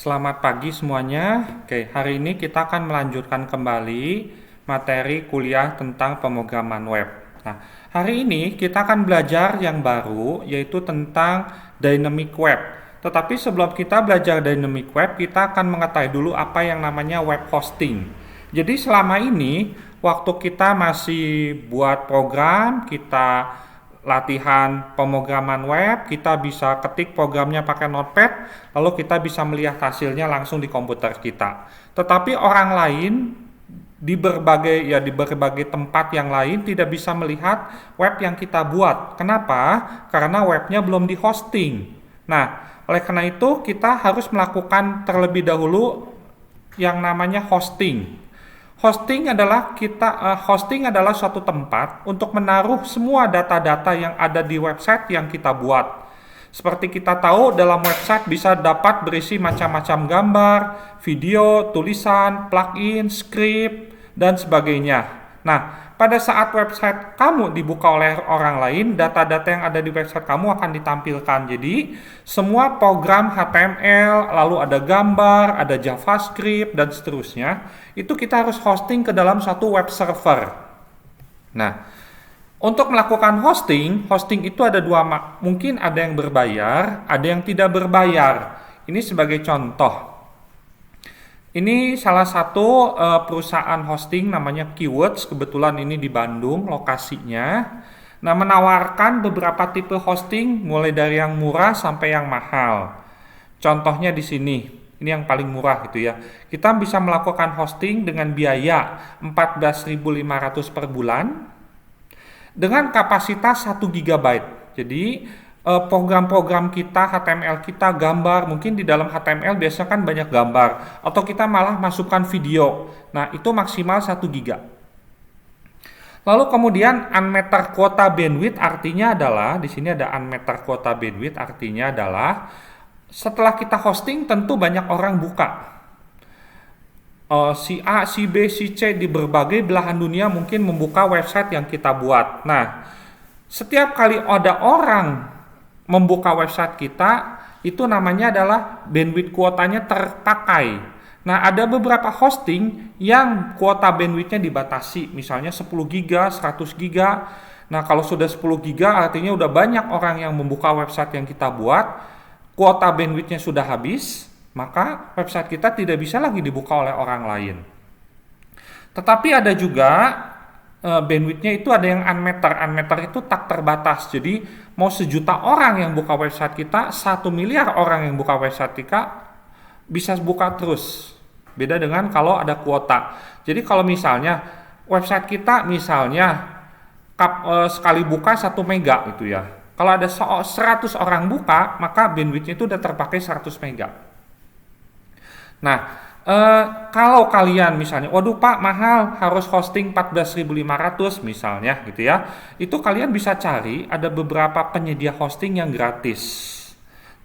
Selamat pagi semuanya. Oke, hari ini kita akan melanjutkan kembali materi kuliah tentang pemrograman web. Nah, hari ini kita akan belajar yang baru, yaitu tentang dynamic web. Tetapi sebelum kita belajar dynamic web, kita akan mengetahui dulu apa yang namanya web hosting. Jadi selama ini, waktu kita masih buat program, kita latihan pemrograman web, kita bisa ketik programnya pakai notepad, lalu kita bisa melihat hasilnya langsung di komputer kita. Tetapi orang lain di berbagai tempat yang lain tidak bisa melihat web yang kita buat. Kenapa? Karena webnya belum di hosting. Nah, oleh karena itu kita harus melakukan terlebih dahulu yang namanya hosting. Hosting adalah suatu tempat untuk menaruh semua data-data yang ada di website yang kita buat. Seperti kita tahu, dalam website bisa dapat berisi macam-macam gambar, video, tulisan, plugin, script, dan sebagainya. Nah, pada saat website kamu dibuka oleh orang lain, data-data yang ada di website kamu akan ditampilkan. Jadi, semua program HTML, lalu ada gambar, ada JavaScript, dan seterusnya, itu kita harus hosting ke dalam satu web server. Nah, untuk melakukan hosting itu ada dua, mungkin ada yang berbayar, ada yang tidak berbayar. Ini sebagai contoh. Ini salah satu perusahaan hosting namanya Keywords, kebetulan ini di Bandung lokasinya. Nah, menawarkan beberapa tipe hosting mulai dari yang murah sampai yang mahal. Contohnya di sini, ini yang paling murah gitu ya. Kita bisa melakukan hosting dengan biaya 14.500 per bulan dengan kapasitas 1 GB. Jadi program-program kita, HTML kita, gambar, mungkin di dalam HTML biasanya kan banyak gambar, atau kita malah masukkan video. Nah, itu maksimal 1 GB. Lalu kemudian unmetered quota bandwidth artinya adalah, di sini ada unmetered quota bandwidth artinya adalah setelah kita hosting tentu banyak orang buka. Si A, si B, si C di berbagai belahan dunia mungkin membuka website yang kita buat. Nah, setiap kali ada orang membuka website kita, itu namanya adalah bandwidth kuotanya terpakai. Nah, ada beberapa hosting yang kuota bandwidthnya dibatasi, misalnya 10 GB, 100 GB. Nah, kalau sudah 10 GB artinya udah banyak orang yang membuka website yang kita buat, kuota bandwidthnya sudah habis, maka website kita tidak bisa lagi dibuka oleh orang lain. Tetapi ada juga bandwidthnya itu ada yang unmetered. Unmetered itu tak terbatas. Jadi mau 1.000.000 orang yang buka website kita, 1 miliar orang yang buka website kita bisa buka terus. Beda dengan kalau ada kuota. Jadi kalau misalnya website kita misalnya sekali buka 1 mega gitu ya. Kalau ada 100 orang buka, maka bandwidthnya itu udah terpakai 100 mega. Nah, kalau kalian misalnya, waduh Pak mahal, harus hosting 14.500 misalnya gitu ya, itu kalian bisa cari ada beberapa penyedia hosting yang gratis.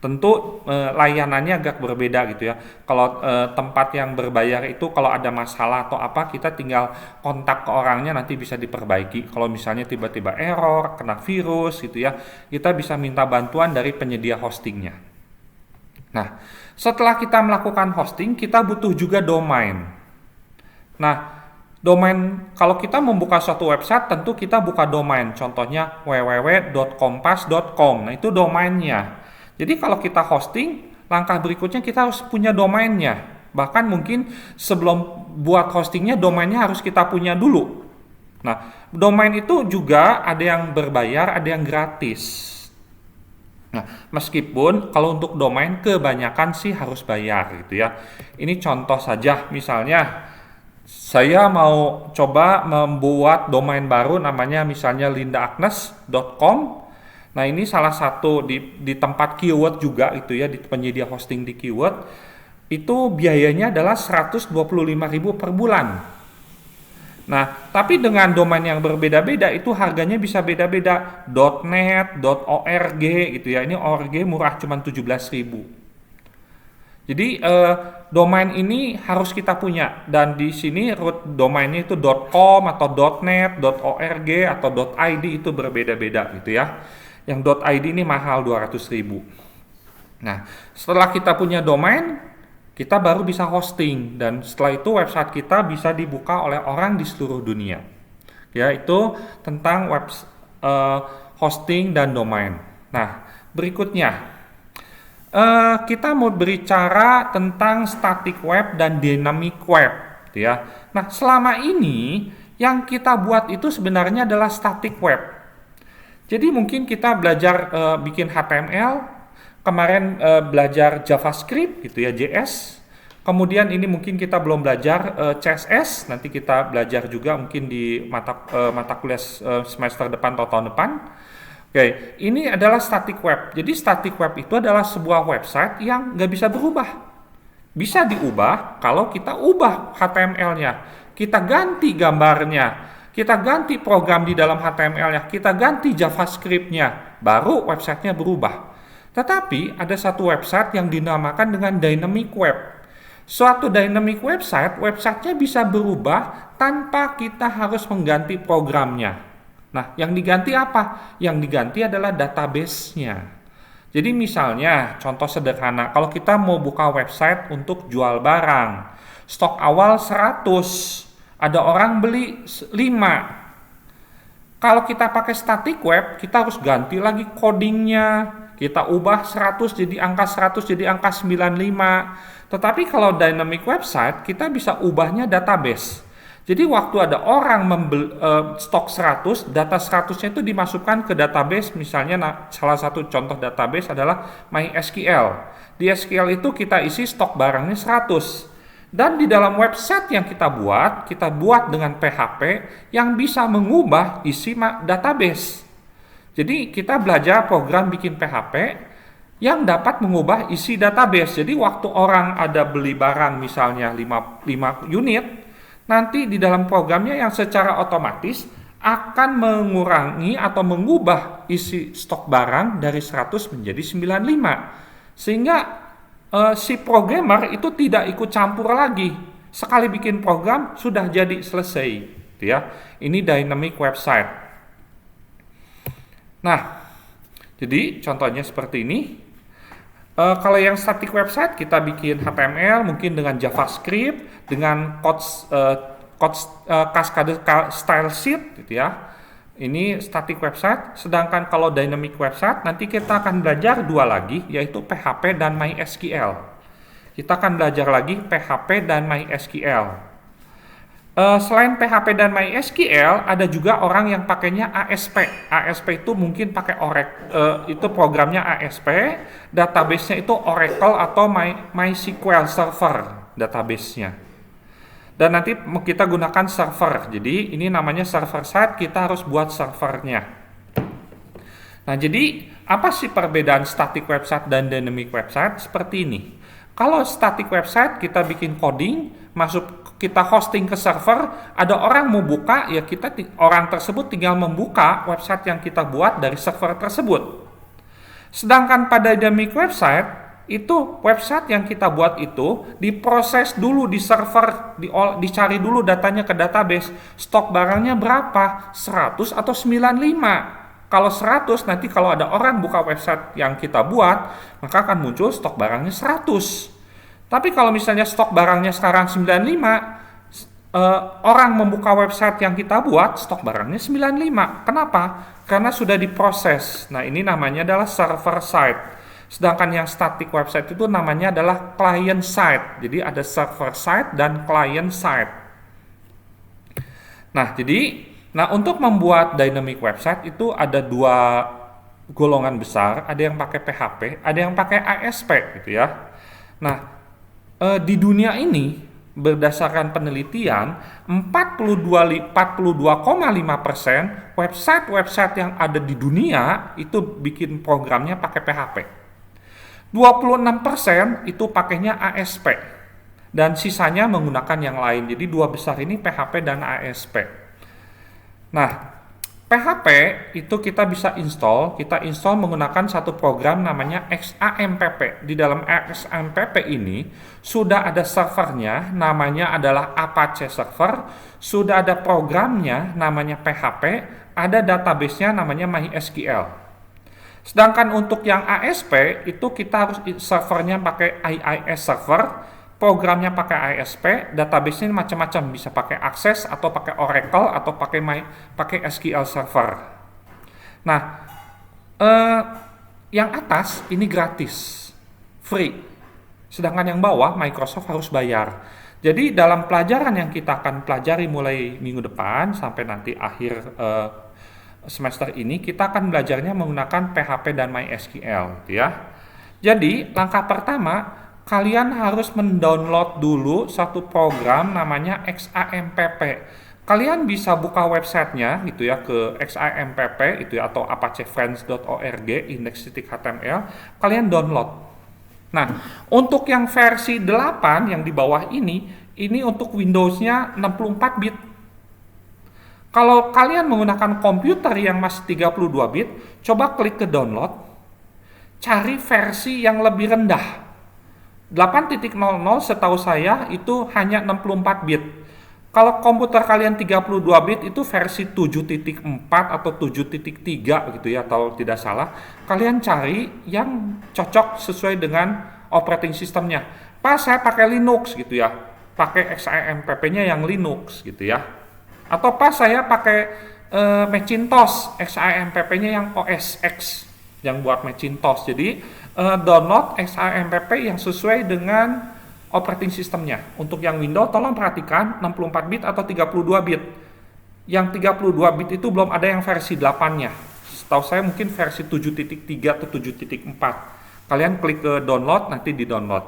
Tentu layanannya agak berbeda gitu ya. Kalau tempat yang berbayar itu kalau ada masalah atau apa, kita tinggal kontak ke orangnya, nanti bisa diperbaiki. Kalau misalnya tiba-tiba error, kena virus gitu ya, kita bisa minta bantuan dari penyedia hostingnya. Nah, setelah kita melakukan hosting, kita butuh juga domain. Nah, domain, kalau kita membuka suatu website, tentu kita buka domain. Contohnya www.kompas.com. Nah, itu domainnya. Jadi kalau kita hosting, langkah berikutnya kita harus punya domainnya. Bahkan mungkin sebelum buat hostingnya, domainnya harus kita punya dulu. Nah, domain itu juga ada yang berbayar, ada yang gratis. Nah, meskipun kalau untuk domain kebanyakan sih harus bayar gitu ya. Ini contoh saja, misalnya saya mau coba membuat domain baru namanya misalnya lindaagnes.com. Nah, ini salah satu di tempat keyword juga itu ya, di penyedia hosting di keyword. Itu biayanya adalah 125.000 per bulan. Nah, tapi dengan domain yang berbeda-beda itu harganya bisa beda-beda. .net, .org gitu ya. Ini .org murah cuma 17.000. Jadi domain ini harus kita punya, dan di sini root domainnya itu .com atau .net, .org atau .id itu berbeda-beda gitu ya. Yang .id ini mahal 200.000. Nah, setelah kita punya domain, kita baru bisa hosting, dan setelah itu website kita bisa dibuka oleh orang di seluruh dunia. Ya, itu tentang hosting dan domain. Nah, berikutnya kita mau berbicara tentang static web dan dynamic web, gitu ya. Nah, selama ini yang kita buat itu sebenarnya adalah static web. Jadi mungkin kita belajar bikin HTML, kemarin belajar JavaScript gitu ya, JS. Kemudian ini mungkin kita belum belajar CSS, nanti kita belajar juga mungkin di mata kuliah semester depan atau tahun depan. Oke, ini adalah static web. Jadi static web itu adalah sebuah website yang nggak bisa berubah. Bisa diubah kalau kita ubah HTML-nya, kita ganti gambarnya, kita ganti program di dalam HTML-nya, kita ganti JavaScript-nya, baru websitenya berubah. Tetapi ada satu website yang dinamakan dengan dynamic web. Suatu dynamic website, websitenya bisa berubah tanpa kita harus mengganti programnya. Nah, yang diganti apa? Yang diganti adalah database-nya. Jadi misalnya, contoh sederhana, kalau kita mau buka website untuk jual barang, stok awal 100, ada orang beli 5. Kalau kita pakai static web, kita harus ganti lagi codingnya. Kita ubah 100 jadi angka 100 jadi angka 95. Tetapi kalau dynamic website, kita bisa ubahnya database. Jadi waktu ada orang stok 100, data 100-nya itu dimasukkan ke database. Misalnya salah satu contoh database adalah MySQL. Di SQL itu kita isi stok barangnya 100. Dan di dalam website yang kita buat dengan PHP yang bisa mengubah isi database. Jadi kita belajar program bikin PHP yang dapat mengubah isi database. Jadi waktu orang ada beli barang misalnya 5 unit, nanti di dalam programnya yang secara otomatis akan mengurangi atau mengubah isi stok barang dari 100 menjadi 95. Sehingga si programmer itu tidak ikut campur lagi. Sekali bikin program sudah jadi selesai, gitu ya. Ini dynamic website. Nah, jadi contohnya seperti ini. Kalau yang static website kita bikin HTML mungkin dengan JavaScript, dengan cascade style sheet, gitu ya. Ini static website. Sedangkan kalau dynamic website nanti kita akan belajar dua lagi, yaitu PHP dan MySQL. Kita akan belajar lagi PHP dan MySQL. Selain PHP dan MySQL, ada juga orang yang pakainya ASP. ASP itu mungkin pakai Oracle, itu programnya ASP, database-nya itu Oracle atau MySQL Server database-nya. Dan nanti kita gunakan server. Jadi ini namanya server side, kita harus buat servernya. Nah, jadi apa sih perbedaan static website dan dynamic website? Seperti ini. Kalau static website kita bikin coding, kita hosting ke server, ada orang mau buka, ya orang tersebut tinggal membuka website yang kita buat dari server tersebut. Sedangkan pada dynamic website, itu website yang kita buat itu diproses dulu di server, dicari dulu datanya ke database, stok barangnya berapa, 100 atau 95. Kalau 100, nanti kalau ada orang buka website yang kita buat, maka akan muncul stok barangnya 100. Tapi kalau misalnya stok barangnya sekarang 95, orang membuka website yang kita buat, stok barangnya 95. Kenapa? Karena sudah diproses. Nah, ini namanya adalah server side. Sedangkan yang static website itu namanya adalah client side. Jadi ada server side dan client side. Nah, untuk membuat dynamic website itu ada dua golongan besar. Ada yang pakai PHP, ada yang pakai ASP, gitu ya. Nah, di dunia ini berdasarkan penelitian 42,5% website yang ada di dunia itu bikin programnya pakai PHP. 26% itu pakainya ASP dan sisanya menggunakan yang lain. Jadi dua besar ini PHP dan ASP. Nah, PHP itu kita bisa kita install menggunakan satu program namanya XAMPP. Di dalam XAMPP ini sudah ada servernya, namanya adalah Apache Server, sudah ada programnya namanya PHP, ada database-nya namanya MySQL. Sedangkan untuk yang ASP itu kita harus servernya pakai IIS server, programnya pakai ASP, database-nya macam-macam, bisa pakai Access atau pakai Oracle atau pakai SQL Server. Nah, yang atas ini gratis, free. Sedangkan yang bawah Microsoft harus bayar. Jadi dalam pelajaran yang kita akan pelajari mulai minggu depan sampai nanti akhir semester ini, kita akan belajarnya menggunakan PHP dan MySQL, gitu ya. Jadi langkah pertama, kalian harus mendownload dulu satu program namanya XAMPP. Kalian bisa buka websitenya gitu ya, ke XAMPP itu ya, atau apacefriends.org index.html. Kalian download. Nah, untuk yang versi 8 yang di bawah ini untuk Windows-nya 64 bit. Kalau kalian menggunakan komputer yang masih 32 bit, coba klik ke download, cari versi yang lebih rendah. 8.00 setahu saya itu hanya 64 bit. Kalau komputer kalian 32 bit itu versi 7.4 atau 7.3 gitu ya, atau tidak salah. Kalian cari yang cocok sesuai dengan operating systemnya. Pas saya pakai Linux gitu ya, pakai XAMPP-nya yang Linux gitu ya. Atau pas saya pakai Macintosh, XAMPP-nya yang OS X yang buat Macintosh. Jadi download XAMPP yang sesuai dengan operating systemnya. Untuk yang Windows tolong perhatikan 64 bit atau 32 bit. Yang 32 bit itu belum ada yang versi 8-nya. Setahu saya mungkin versi 7.3 atau 7.4. Kalian klik ke download, nanti di-download.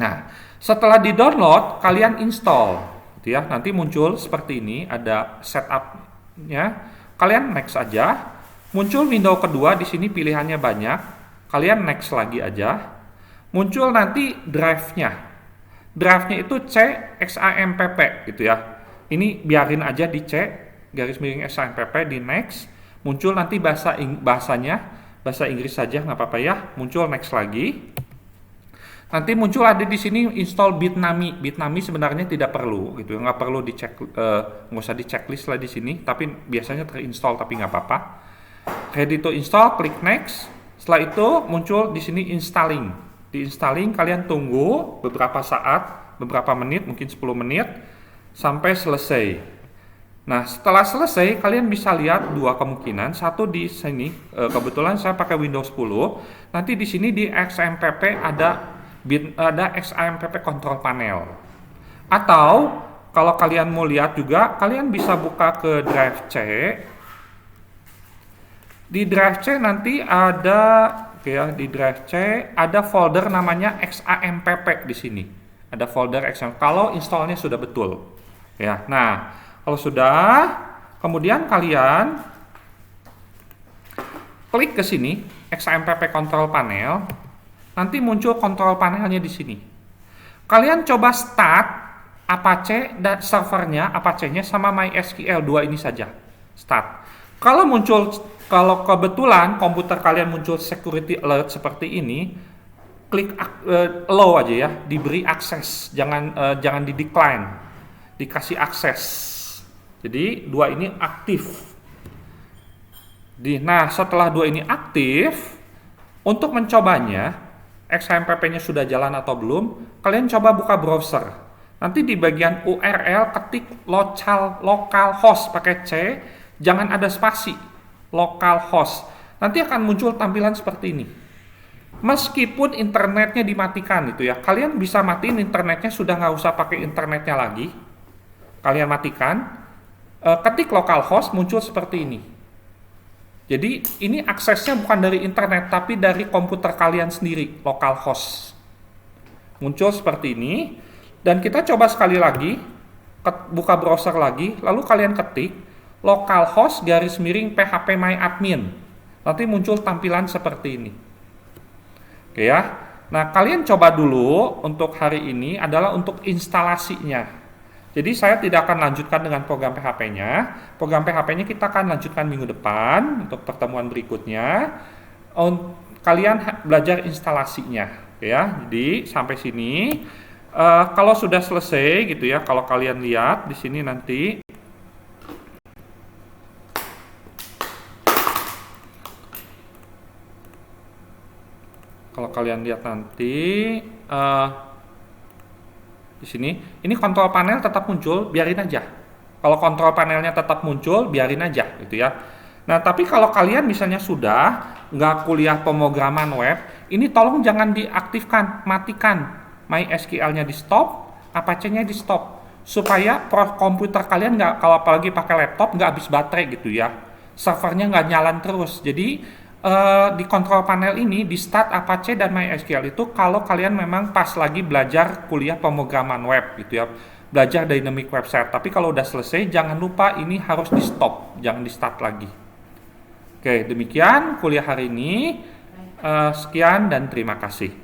Nah, setelah di-download, kalian install. Gitu ya. Nanti muncul seperti ini, ada setup-nya. Kalian next aja. Muncul window kedua, di sini pilihannya banyak. Kalian next lagi aja. Muncul nanti drive-nya. Drive-nya itu C XAMPP gitu ya. Ini biarin aja di C garis miring XAMPP, di next. Muncul nanti bahasanya bahasa Inggris saja nggak apa-apa ya. Muncul next lagi. Nanti muncul ada di sini install Bitnami. Bitnami sebenarnya tidak perlu gitu, nggak perlu dicek, nggak usah di checklist lah di sini. Tapi biasanya terinstall tapi nggak apa-apa. Ready to install, klik next. Setelah itu muncul di sini installing. Di installing kalian tunggu beberapa saat, beberapa menit, mungkin 10 menit sampai selesai. Nah, setelah selesai kalian bisa lihat dua kemungkinan. Satu di sini, kebetulan saya pakai Windows 10. Nanti di sini di XAMPP ada XAMPP control panel. Atau kalau kalian mau lihat juga, kalian bisa buka ke drive C. Di drive C nanti ada, ya, di drive C ada folder namanya XAMPP di sini. Ada folder XAMPP kalau installnya sudah betul. Ya, nah kalau sudah, kemudian kalian klik ke sini XAMPP control panel. Nanti muncul control panelnya di sini. Kalian coba start Apache dan servernya, Apache-nya sama MySQL 2 ini saja. Start. Kalau kebetulan komputer kalian muncul security alert seperti ini, klik allow aja ya, diberi akses, jangan di decline, dikasih akses. Jadi dua ini aktif. Nah, setelah dua ini aktif, untuk mencobanya, XAMPP-nya sudah jalan atau belum, kalian coba buka browser. Nanti di bagian URL ketik localhost pakai C, jangan ada spasi, localhost. Nanti akan muncul tampilan seperti ini. Meskipun internetnya dimatikan itu ya, kalian bisa matiin internetnya, sudah nggak usah pakai internetnya lagi. Kalian matikan, ketik localhost, muncul seperti ini. Jadi ini aksesnya bukan dari internet, tapi dari komputer kalian sendiri, localhost. Muncul seperti ini, dan kita coba sekali lagi, buka browser lagi, lalu kalian ketik localhost garis miring php myadmin. Nanti muncul tampilan seperti ini. Oke ya. Nah, kalian coba dulu untuk hari ini adalah untuk instalasinya. Jadi saya tidak akan lanjutkan dengan program PHP-nya. Program PHP-nya kita akan lanjutkan minggu depan untuk pertemuan berikutnya. Kalian belajar instalasinya, ya. Jadi sampai sini, kalau sudah selesai gitu ya, kalau kalian lihat di sini nanti, di sini. Ini kontrol panel tetap muncul, biarin aja. Kalau kontrol panelnya tetap muncul, biarin aja gitu ya. Nah, tapi kalau kalian misalnya sudah nggak kuliah pemrograman web, ini tolong jangan diaktifkan, matikan. MySQL-nya di stop, Apache-nya di stop. Supaya komputer kalian nggak, kalau apalagi pakai laptop, nggak habis baterai gitu ya. Servernya nggak nyala terus. Jadi di kontrol panel ini di start Apache dan MySQL itu kalau kalian memang pas lagi belajar kuliah pemrograman web gitu ya, belajar dynamic website. Tapi kalau udah selesai jangan lupa ini harus di stop, jangan di start lagi. Oke, demikian kuliah hari ini. Sekian dan terima kasih.